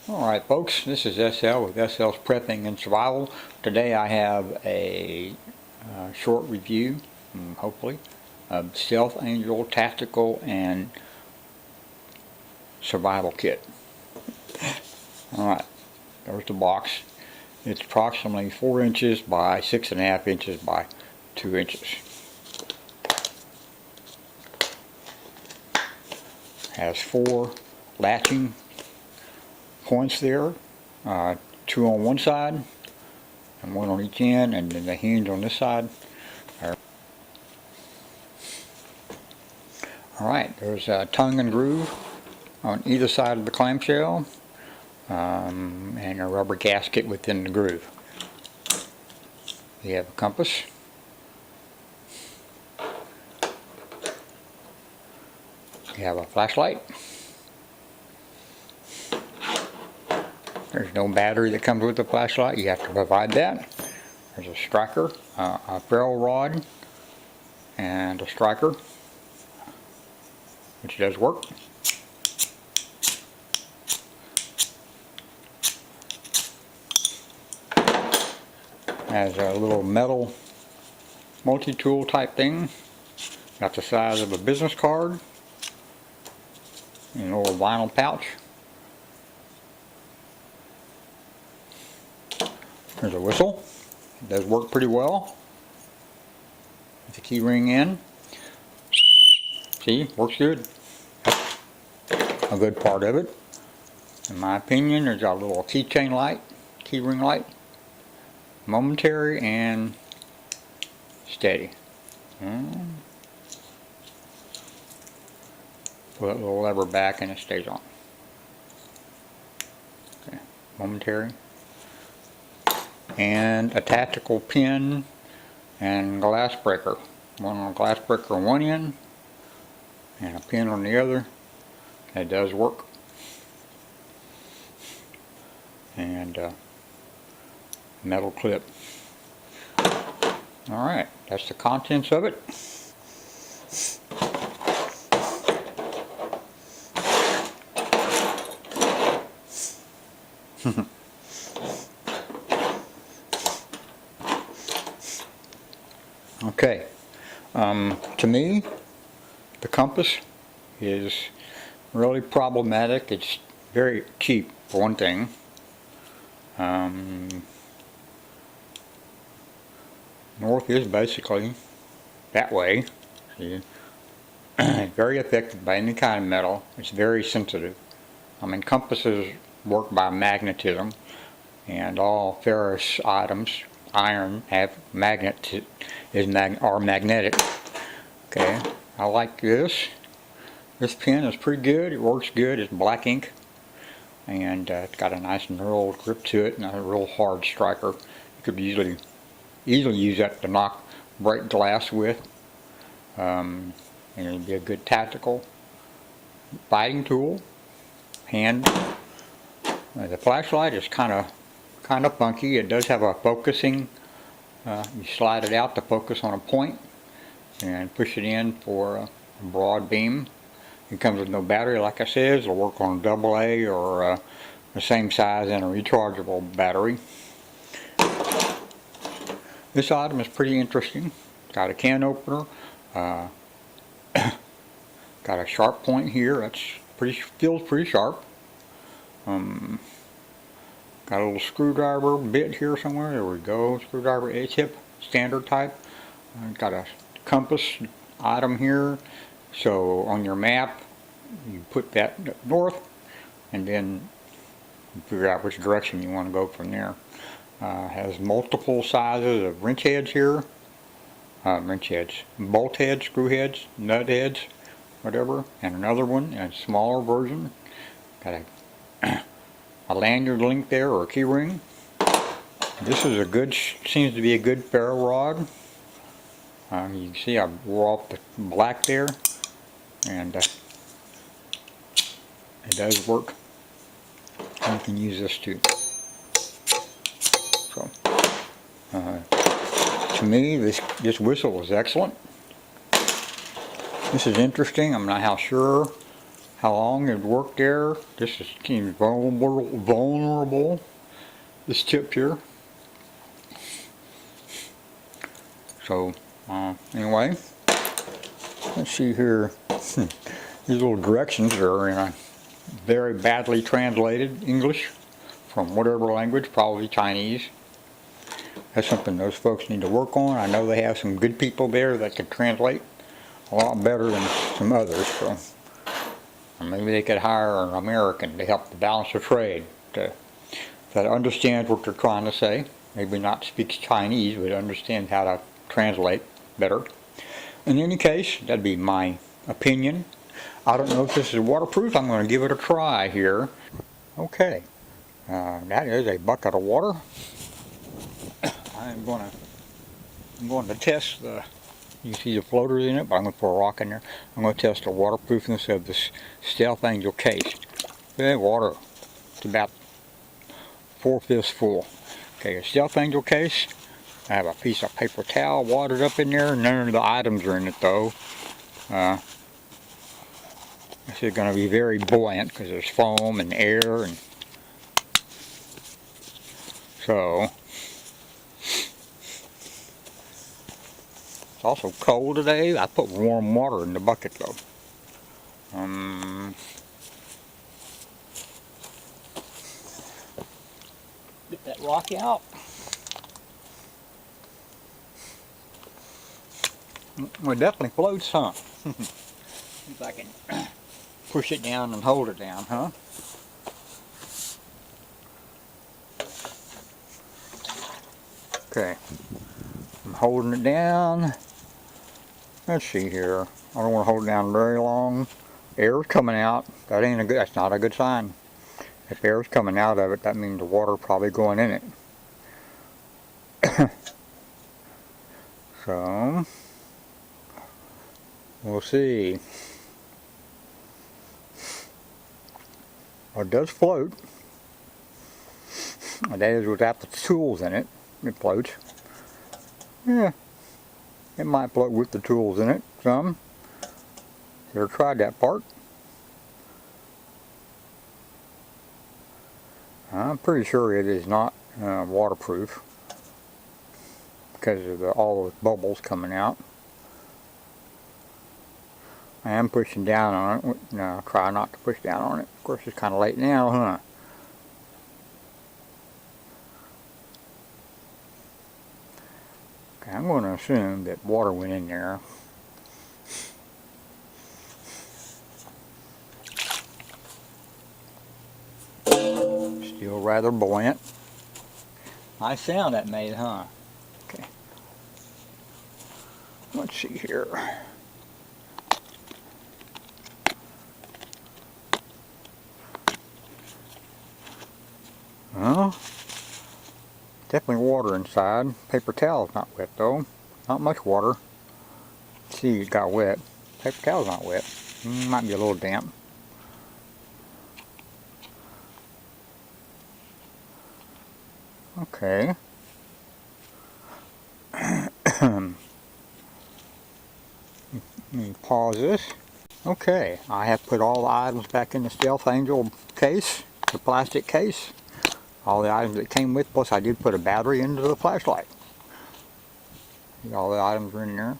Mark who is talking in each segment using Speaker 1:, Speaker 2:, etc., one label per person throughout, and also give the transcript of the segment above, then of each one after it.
Speaker 1: Alright folks, this is SL with SL's Prepping and Survival. Today I have a short review, hopefully, of Stealth Angel Tactical and Survival Kit. Alright, there's the box. It's approximately 4 inches by 6.5 inches by 2 inches. Has 4 latching points there, 2 on one side and 1 on each end, and then the hinge on this side. Alright, there's a tongue and groove on either side of the clamshell, and a rubber gasket within the groove. You have a compass, you have a flashlight. There's no battery that comes with the flashlight, you have to provide that. There's a striker, a ferrule rod, and a striker, which does work. Has a little metal multi-tool type thing, got the size of a business card, and a little vinyl pouch. There's a whistle. It does work pretty well with the key ring in. See, works good. That's a good part of it. In my opinion, there's a little keychain light, key ring light. Momentary and steady. Pull that little lever back and it stays on. Okay, momentary. And a tactical pin and glass breaker. One on a glass breaker on one end and a pin on the other. It does work. And metal clip. Alright, that's the contents of it. Okay, to me, the compass is really problematic. It's very cheap, for one thing. North is basically that way. See? Very affected by any kind of metal. It's very sensitive. I mean, compasses work by magnetism, and all ferrous items, iron, have are magnetic. Okay, I like this. This pen is pretty good. It works good. It's black ink, and it's got a nice knurled grip to it, and a real hard striker. You could easily use that to break glass with, and it'd be a good tactical fighting tool. Hand. The flashlight is kind of funky. It does have a focusing. You slide it out to focus on a point and push it in for a broad beam. It comes with no battery, like I said. It'll work on a AA or the same size and a rechargeable battery. This item is pretty interesting. Got a can opener. Got a sharp point here. That's feels pretty sharp. Got a little screwdriver bit here somewhere. There we go. Screwdriver A-tip, standard type. Got a compass item here. So on your map, you put that north, and then you figure out which direction you want to go from there. Has multiple sizes of wrench heads here. Bolt heads, screw heads, nut heads, whatever. And another one, a smaller version. Got a lanyard link there, or a key ring. This is seems to be a good ferrule rod. You can see I wore off the black there, and it does work. You can use this too. So, to me, this whistle is excellent. This is interesting. I'm not how long it worked there. This is seems vulnerable. This tip here. So anyway, let's see here. These little directions are in a very badly translated English from whatever language, probably Chinese. That's something those folks need to work on. I know they have some good people there that can translate a lot better than some others. So maybe they could hire an American to help the balance of trade that understands what they're trying to say. Maybe not speaks Chinese, but understands how to translate better. In any case, that'd be my opinion. I don't know if this is waterproof. I'm going to give it a try here. Okay, that is a bucket of water. I'm going to test the. You see the floaters in it, but I'm going to put a rock in there. I'm going to test the waterproofness of this Stealth Angel case. Okay, water. It's about 4/5 full. Okay, a Stealth Angel case. I have a piece of paper towel watered up in there. None of the items are in it though. This is going to be very buoyant because there's foam and air, and so it's also cold today. I put warm water in the bucket though. Get that rock out. Well, it definitely floats, huh? If I can push it down and hold it down, huh? Okay, I'm holding it down. Let's see here. I don't want to hold it down very long. Air's coming out. That's not a good sign. If air's coming out of it, that means the water probably going in it. So we'll see. It does float. That is without the tools in it. It floats. Yeah, it might float with the tools in it some. Never tried that part. I'm pretty sure it is not waterproof because of all those bubbles coming out. I am pushing down on it. No, I'll try not to push down on it. Of course, it's kind of late now, huh? Okay, I'm going to assume that water went in there. Still rather buoyant. Nice sound that made, huh? Okay. Let's see here. Well, definitely water inside. Paper towel's not wet though. Not much water. See, it got wet. Paper towel's not wet. Might be a little damp. Okay. Let me pause this. Okay, I have put all the items back in the Stealth Angel case, the plastic case. All the items that came with, plus I did put a battery into the flashlight. All the items are in there.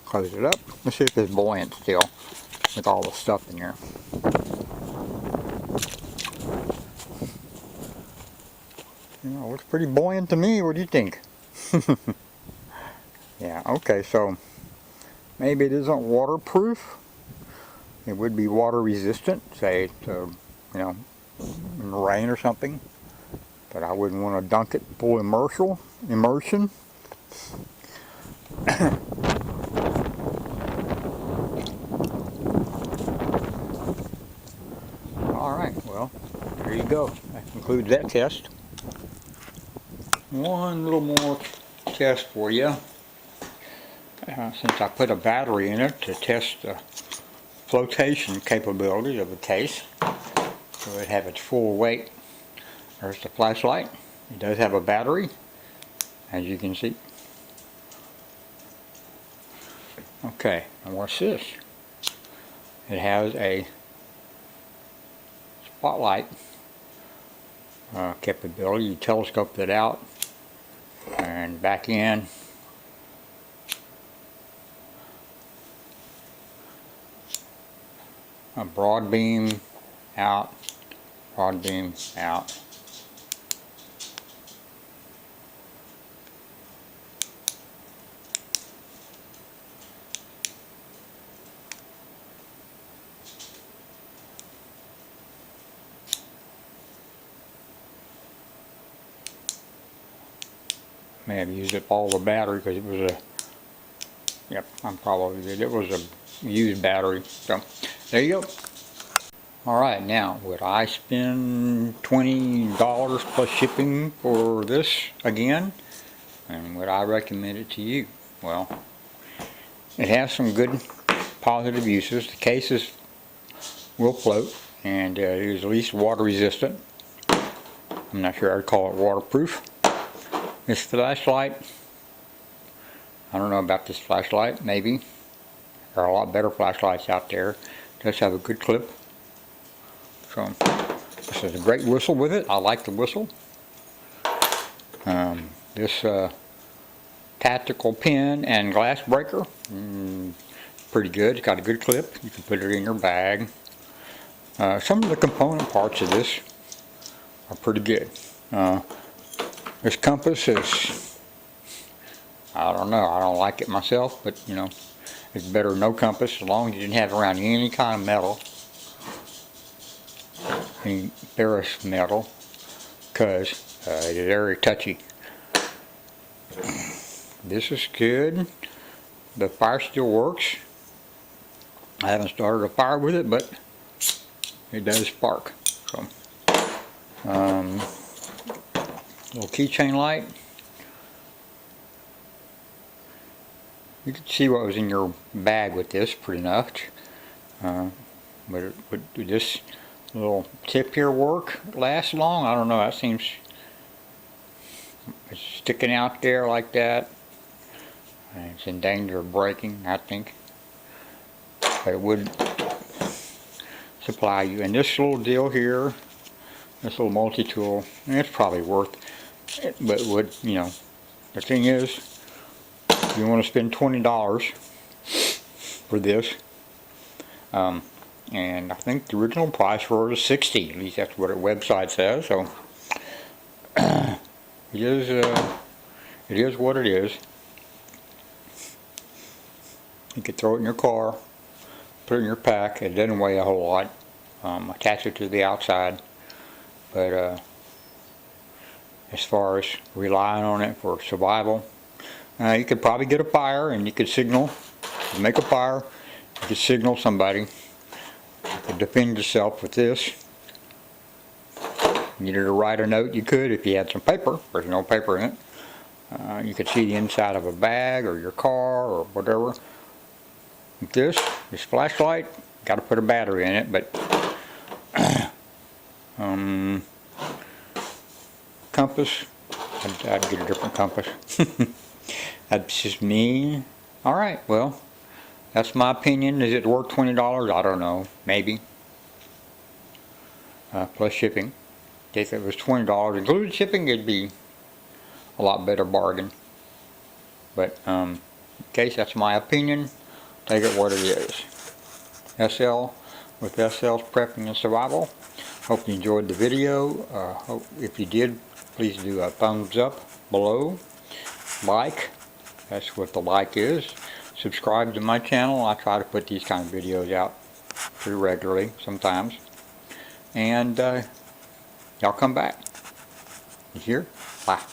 Speaker 1: Close it up. Let's see if it's buoyant still with all the stuff in there. You know, it looks pretty buoyant to me. What do you think? Yeah, okay, so maybe it isn't waterproof. It would be water resistant, say, to, you know, in the rain or something. But I wouldn't want to dunk it full immersion. Alright, well, there you go. That concludes that test. One little more test for you. Since I put a battery in it to test the flotation capability of the case, so it have its full weight. There's the flashlight. It does have a battery, as you can see. Okay, and watch this. It has a spotlight capability. You telescope it out and back in. A broad beam out, broad beam out. May have used up all the battery because it was a, yep, I'm probably did. It was a used battery. So there you go. Alright, now would I spend $20 plus shipping for this again? And would I recommend it to you? Well, it has some good positive uses. The cases will float, and it is at least water resistant. I'm not sure I'd call it waterproof. This flashlight, I don't know about this flashlight, maybe. There are a lot better flashlights out there. It does have a good clip. So, this is a great whistle with it. I like the whistle. This tactical pen and glass breaker, pretty good. It's got a good clip. You can put it in your bag. Some of the component parts of this are pretty good. This compass is, I don't know, I don't like it myself, but you know, it's better than no compass as long as you didn't have around any kind of metal, any ferrous metal, because it is very touchy. This is good. The fire still works. I haven't started a fire with it, but it does spark. So, little keychain light. You can see what was in your bag with this pretty much. But would this little tip here work last long? I don't know. That seems it's sticking out there like that. And it's in danger of breaking, I think. But it would supply you. And this little deal here, this little multi-tool, it's probably worth it, but would, you know, the thing is, you want to spend $20 for this, and I think the original price for it is $60, at least that's what the website says. So it is what it is. You could throw it in your car, put it in your pack. It doesn't weigh a whole lot. Attach it to the outside, but as far as relying on it for survival, you could probably get a fire, and you could signal, make a fire, you could signal somebody, you could defend yourself with this. You needed to write a note, you could if you had some paper. There's no paper in it. You could see the inside of a bag or your car or whatever. With this flashlight, got to put a battery in it, but compass, I'd get a different compass. That's just me. Alright, well, that's my opinion. Is it worth $20? I don't know. Maybe. Plus shipping. If it was $20 included shipping, it'd be a lot better bargain. But, in case that's my opinion, take it what it is. SL with SL's Prepping and Survival. Hope you enjoyed the video. If you did, please do a thumbs up below. Like. That's what the like is. Subscribe to my channel. I try to put these kind of videos out pretty regularly sometimes. And y'all come back. You hear? Bye.